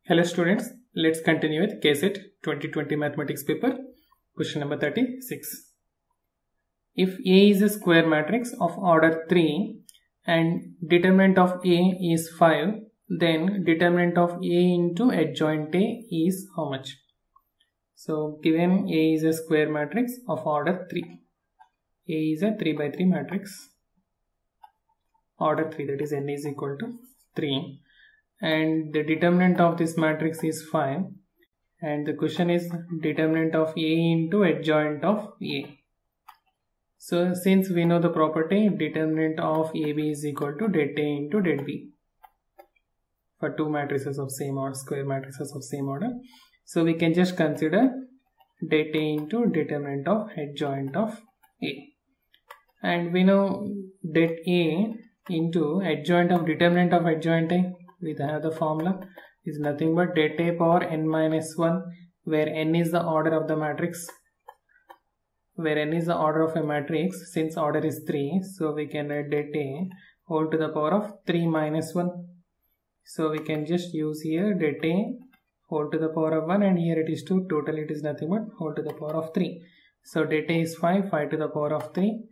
Hello students, let's continue with KCET 2020 mathematics paper. Question number 36. If A is a square matrix of order 3 and determinant of A is 5, then determinant of A into adjoint A is how much? So given A is a square matrix of order 3. A is a 3 by 3 matrix. Order 3, that is n is equal to 3. And the determinant of this matrix is 5, and the question is determinant of A into adjoint of A. So since we know the property determinant of AB is equal to det A into det B for two matrices of same order, square matrices of same order, so we can just consider det A into determinant of adjoint of A, and we know det A into adjoint of determinant of adjoint A. We have the formula is nothing but det A power n minus 1, where n is the order of the matrix. Where n is the order of a matrix, since order is 3, so we can write det A whole to the power of 3 minus 1. So we can just use here det A whole to the power of 1, and here it is 2. Total it is nothing but whole to the power of 3. So det A is 5, 5 to the power of 3,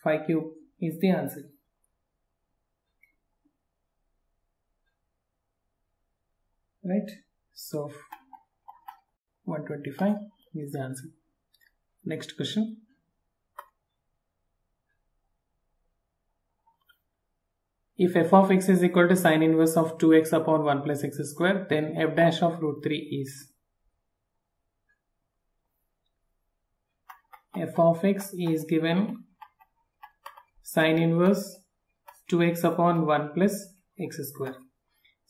5 cube is the answer. Right, so 125 is the answer. Next question. If f of x is equal to sine inverse of 2x upon 1 plus x square, then f dash of root 3 is. F of x is given sine inverse 2x upon 1 plus x square.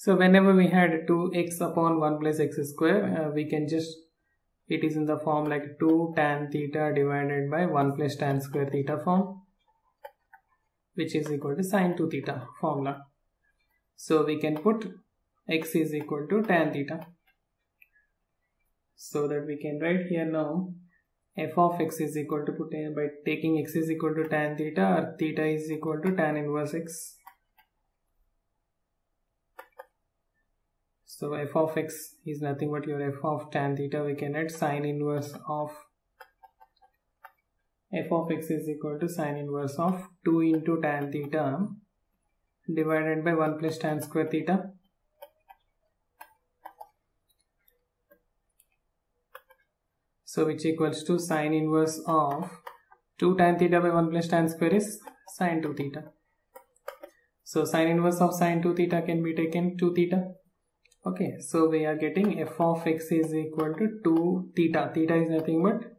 So whenever we had 2x upon 1 plus x square, we can just, it is in the form like 2 tan theta divided by 1 plus tan square theta form, which is equal to sine 2 theta formula. So we can put x is equal to tan theta. So that we can write here now f of x is equal to, put by taking x is equal to tan theta, or theta is equal to tan inverse x. So f of x is nothing but your f of tan theta. We can add sine inverse of f of x is equal to sine inverse of 2 into tan theta divided by 1 plus tan square theta. So which equals to sine inverse of 2 tan theta by 1 plus tan square is sine 2 theta. So sine inverse of sine 2 theta can be taken 2 theta. Okay, so we are getting f of x is equal to 2 theta. Theta is nothing but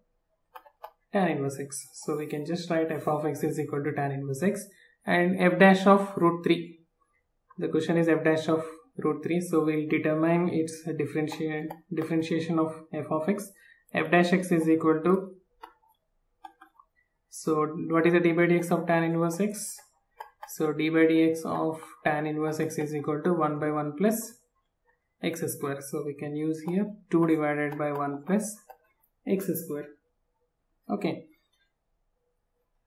tan inverse x. So we can just write f of x is equal to tan inverse x, and f dash of root 3. The question is f dash of root 3. So we'll determine its differentiation of f of x. F dash x is equal to, so what is the d by dx of tan inverse x? So d by dx of tan inverse x is equal to 1 by 1 plus x square. So we can use here 2 divided by 1 plus x square. Okay,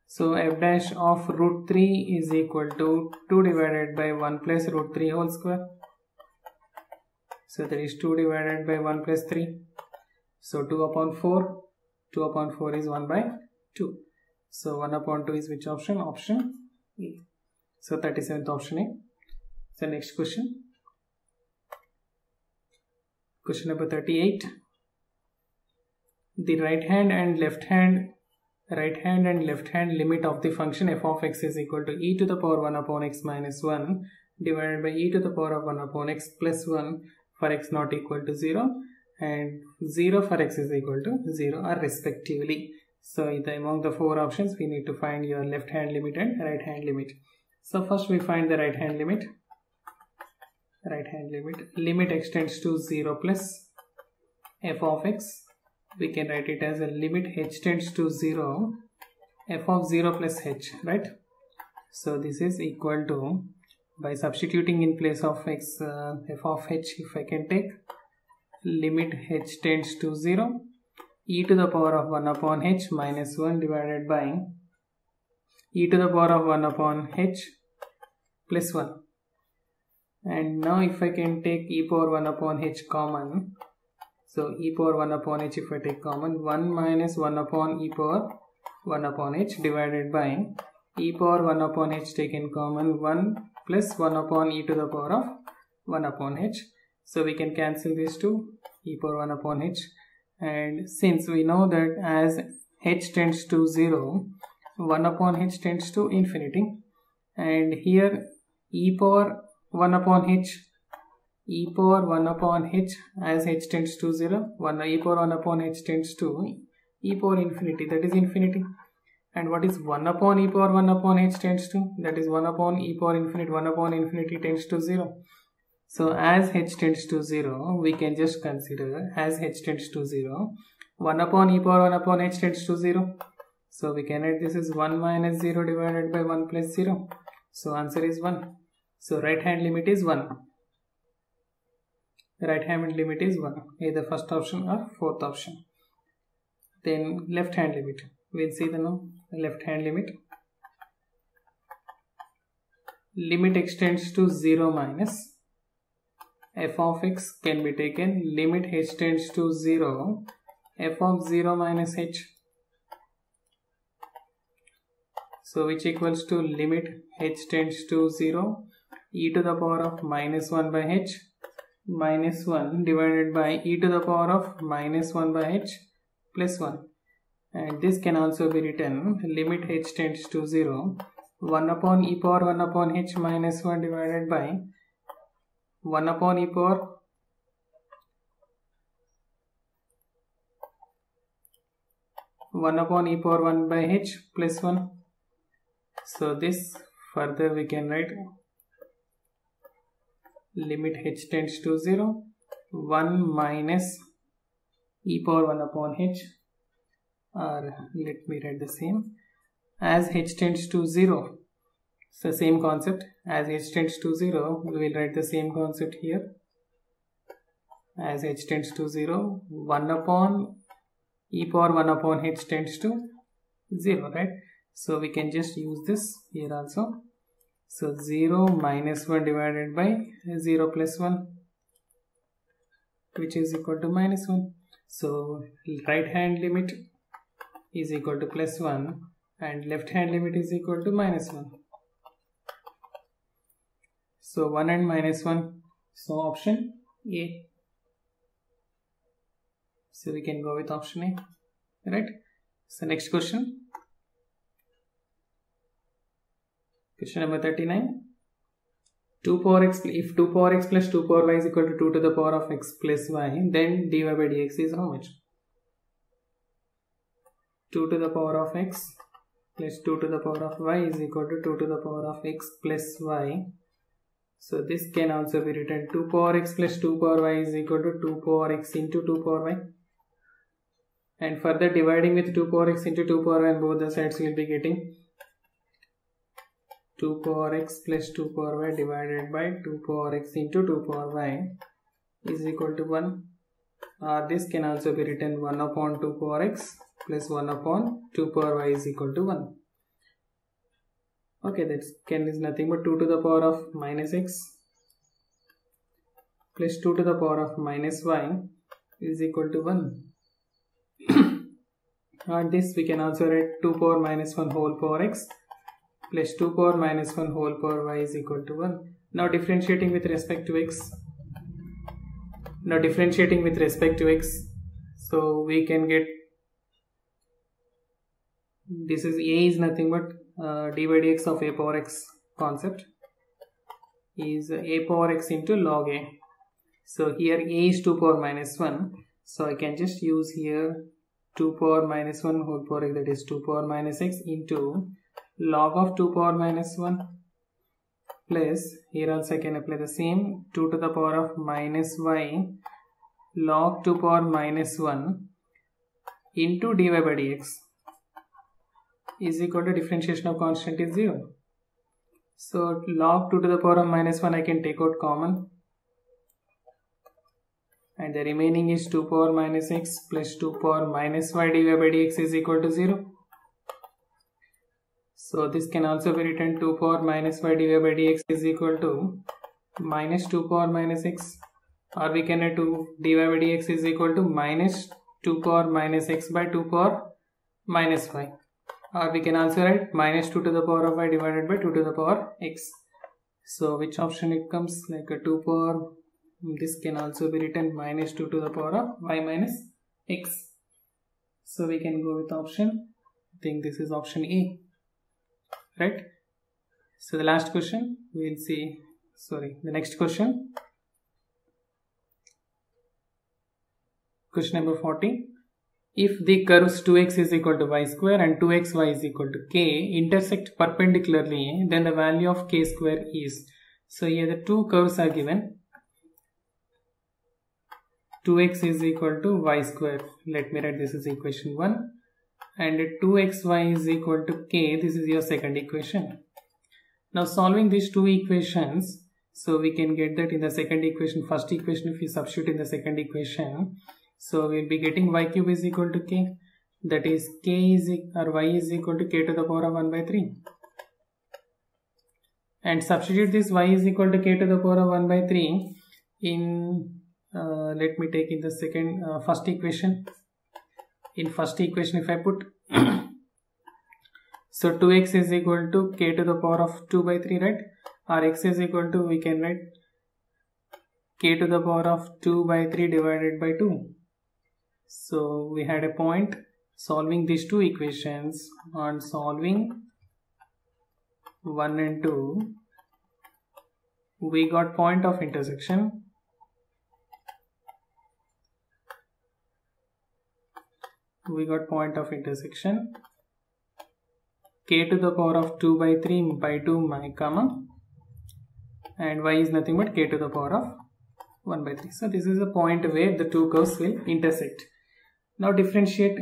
so f dash of root 3 is equal to 2 divided by 1 plus root 3 whole square. So that is 2 divided by 1 plus 3. So 2 upon 4. 2 upon 4 is 1 by 2. So 1 upon 2 is which option? Option A. So 37th option A. So next question. Question number 38. The right hand and left hand limit of the function f of x is equal to e to the power 1 upon x minus 1 divided by e to the power of 1 upon x plus 1 for x not equal to 0 and 0 for x is equal to 0 are respectively. So among the four options we need to find your left hand limit and right hand limit. So first we find the right hand limit. Limit extends to 0 plus f of x. We can write it as a limit h tends to 0 f of 0 plus h, right? So this is equal to, by substituting in place of x f of h, if I can take limit h tends to 0 e to the power of 1 upon h minus 1 divided by e to the power of 1 upon h plus 1. And now if I can take e power 1 upon h common, so e power 1 upon h if I take common, 1 minus 1 upon e power 1 upon h divided by e power 1 upon h taken common, 1 plus 1 upon e to the power of 1 upon h. So we can cancel these two, e power 1 upon h. And since we know that as h tends to 0, 1 upon h tends to infinity, and here e power 1 upon h, e power 1 upon h as h tends to 0, e power 1 upon h tends to e power infinity, that is infinity. And what is 1 upon e power 1 upon h tends to? That is 1 upon e power infinity, 1 upon infinity tends to 0. So as h tends to 0, we can just consider as h tends to 0, 1 upon e power 1 upon h tends to 0. So we can write this as 1 minus 0 divided by 1 plus 0. So answer is 1. So right hand limit is 1. Right hand limit is 1, either first option or fourth option. Then left hand limit. We'll see the left hand limit. Limit extends to 0 minus f of x can be taken limit h tends to 0 f of 0 minus h. So which equals to limit h tends to 0 e to the power of minus 1 by h minus 1 divided by e to the power of minus 1 by h plus 1. And this can also be written limit h tends to 0 1 upon e power 1 upon h minus 1 divided by 1 upon e power 1 by h plus 1. So this further we can write limit h tends to 0 1 minus e power 1 upon h, or let me write the same as h tends to 0. So same concept, as h tends to 0 we will write the same concept here, as h tends to 0 1 upon e power 1 upon h tends to 0, right? So we can just use this here also. So 0 minus 1 divided by 0 plus 1, which is equal to minus 1. So right hand limit is equal to plus 1 and left hand limit is equal to minus 1. So 1 and minus 1. So option A. So we can go with option A, right? So next question. Question number 39. 2 power x, if 2 power x plus 2 power y is equal to 2 to the power of x plus y, then dy by dx is how much? 2 to the power of x plus 2 to the power of y is equal to 2 to the power of x plus y. So this can also be written 2 power x plus 2 power y is equal to 2 power x into 2 power y. And further dividing with 2 power x into 2 power y on both the sides, we will be getting 2 power x plus 2 power y divided by 2 power x into 2 power y is equal to 1. This can also be written 1 upon 2 power x plus 1 upon 2 power y is equal to 1. Okay, that is nothing but 2 to the power of minus x plus 2 to the power of minus y is equal to 1. This we can also write 2 power minus 1 whole power x plus 2 power minus 1 whole power y is equal to 1. Now differentiating with respect to x. So we can get, this is a is nothing but dy by dx of a power x concept is a power x into log a. So here a is 2 power minus 1. So I can just use here 2 power minus 1 whole power x, that is 2 power minus x into log of 2 power minus 1 plus, here also I can apply the same, 2 to the power of minus y log 2 power minus 1 into dy by dx is equal to differentiation of constant is 0. So log 2 to the power of minus 1 I can take out common, and the remaining is 2 power minus x plus 2 power minus y dy by dx is equal to 0. So this can also be written 2 power minus y dy by dx is equal to minus 2 power minus x, or we can write 2 dy by dx is equal to minus 2 power minus x by 2 power minus y, or we can also write minus 2 to the power of y divided by 2 to the power x. So which option it comes? Like a 2 power, this can also be written minus 2 to the power of y minus x. So we can go with option, I think this is option A, right? So the last question we will see, the next question. Question number 40. If the curves 2x is equal to y square and 2xy is equal to k intersect perpendicularly, then the value of k square is. So here the two curves are given. 2x is equal to y square. Let me write this is equation 1. And 2xy is equal to k. This is your second equation. Now solving these two equations, so we can get that in the second equation, first equation if we substitute in the second equation, so we will be getting y cube is equal to k, that is k is or y is equal to k to the power of 1 by 3. And substitute this y is equal to k to the power of 1 by 3 in, let me take in the first equation. In first equation if I put, so 2x is equal to k to the power of 2 by 3, right? Or x is equal to, we can write k to the power of 2 by 3 divided by 2. So we had a point solving these two equations. On solving 1 and 2, we got point of intersection. K to the power of 2 by 3 by 2 comma, and y is nothing but k to the power of 1 by 3. So this is a point where the two curves will intersect. Now differentiate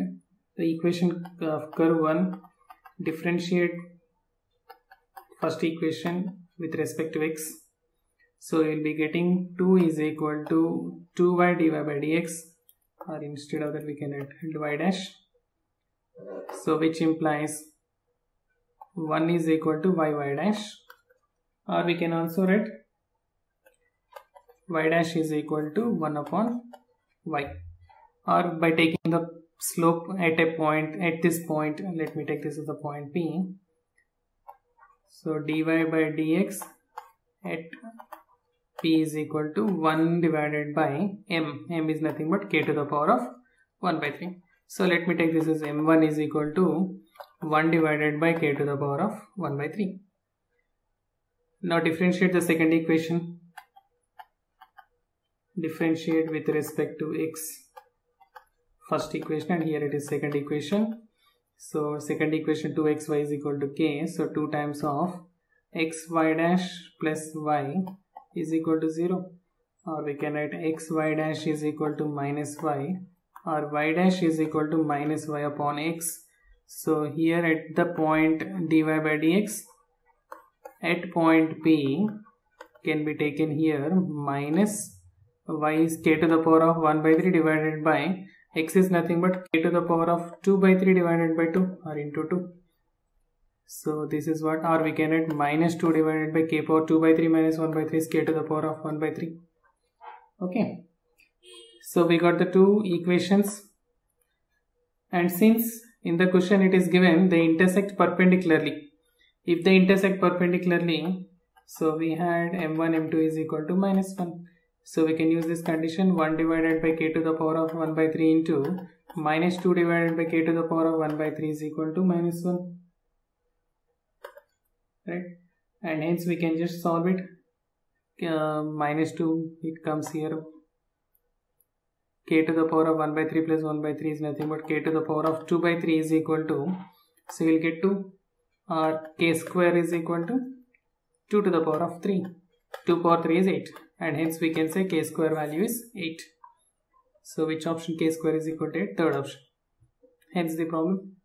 the equation of curve 1, differentiate first equation with respect to x. So you will be getting 2 is equal to 2y dy by dx, or instead of that we can write y dash. So which implies 1 is equal to y dash, or we can also write y dash is equal to 1 upon y, or by taking the slope at a point, at this point, let me take this as the point P. So dy by dx at P is equal to 1 divided by m. M is nothing but k to the power of 1 by 3. So let me take this as m1 is equal to 1 divided by k to the power of 1 by 3. Now differentiate the second equation. Differentiate with respect to x. First equation, and here it is second equation. So second equation 2xy is equal to k. So 2 times of xy dash plus y is equal to 0. Or we can write xy dash is equal to minus y, or y dash is equal to minus y upon x. So here at the point dy by dx at point P can be taken here, minus y is k to the power of 1 by 3 divided by x is nothing but k to the power of 2 by 3 divided by 2, or into 2. So this is what, or we can write minus 2 divided by k power 2 by 3 minus 1 by 3 is k to the power of 1 by 3. Okay. So we got the two equations, and since in the question it is given they intersect perpendicularly. If they intersect perpendicularly, so we had m1 m2 is equal to minus 1. So we can use this condition, 1 divided by k to the power of 1 by 3 into minus 2 divided by k to the power of 1 by 3 is equal to minus 1. Right? And hence we can just solve it. Minus 2, it comes here. K to the power of 1 by 3 plus 1 by 3 is nothing but k to the power of 2 by 3 is equal to, so we will get 2, or k square is equal to 2 to the power of 3. 2 power 3 is 8, and hence we can say k square value is 8. So which option, k square is equal to 8? Third option. Hence the problem.